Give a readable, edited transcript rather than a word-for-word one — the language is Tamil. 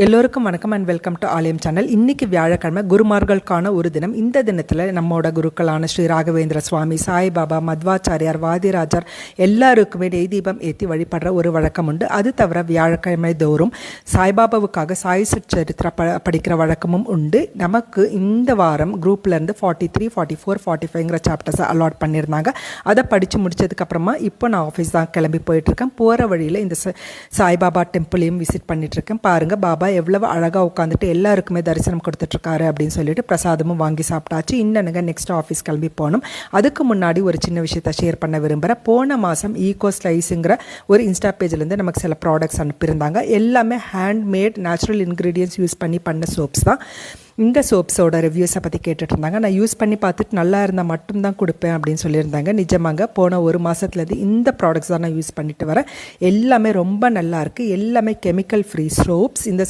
எல்லோருக்கும் வணக்கம் அண்ட் வெல்கம் டு ஆலயம் சேனல். இன்னைக்கு வியாழக்கிழமை குருமார்களுக்கான ஒரு தினம். இந்த தினத்தில் நம்மோட குருக்களான ஸ்ரீ ராகவேந்திர சுவாமி, சாய்பாபா, மத்வாச்சாரியார், வாதிராஜர் எல்லாருக்குமே நெய் தீபம் ஏற்றி வழிபடுற ஒரு வழக்கம் உண்டு. அது தவிர வியாழக்கிழமை தோறும் சாய்பாபாவுக்காக சாய் சரித்திர படிக்கிற வழக்கமும் உண்டு. நமக்கு இந்த வாரம் குரூப்லேருந்து 43, 44, 45ங்கிற சாப்டர்ஸை அலாட் பண்ணியிருந்தாங்க. அதை படித்து முடிச்சதுக்கப்புறமா இப்போ நான் ஆஃபீஸ் தான் கிளம்பி போயிட்டுருக்கேன். போகிற வழியில் இந்த சாய்பாபா டெம்பிளையும் விசிட் பண்ணிட்டுருக்கேன். பாருங்கள், பாபா எவ்வளவு அழகாக உட்காந்துட்டு எல்லாருக்குமே தரிசனம் கொடுத்துட்ருக்காரு அப்படின்னு சொல்லிட்டு பிரசாதமும் வாங்கி சாப்பிட்டாச்சு. இன்னனுங்க நெக்ஸ்ட் ஆஃபீஸ் கிளம்பி போகணும். அதுக்கு முன்னாடி ஒரு சின்ன விஷயத்தை ஷேர் பண்ண விரும்புகிறேன். போன மாதம் ஈகோ ஸ்லைஸுங்கிற ஒரு இன்ஸ்டா பேஜ்லேருந்து நமக்கு சில ப்ராடக்ட்ஸ் அனுப்பியிருந்தாங்க. எல்லாமே ஹேண்ட்மேட் நேச்சுரல் இன்க்ரீடியன்ஸ் யூஸ் பண்ண சோப்ஸ் தான். இந்த சோப்ஸோட ரிவ்யூஸை பற்றி கேட்டுட்டு இருந்தாங்க. நான் யூஸ் பண்ணி பார்த்துட்டு நல்லா இருந்தால் மட்டும்தான் கொடுப்பேன் அப்படின்னு சொல்லியிருந்தாங்க. நிஜமாங்க போன ஒரு மாதத்துலேருந்து இந்த ப்ராடக்ட்ஸ் தான் நான் யூஸ் பண்ணிட்டு வரேன். எல்லாமே ரொம்ப நல்லா இருக்குது. எல்லாமே கெமிக்கல் ஃப்ரீ சோப்ஸ். இந்த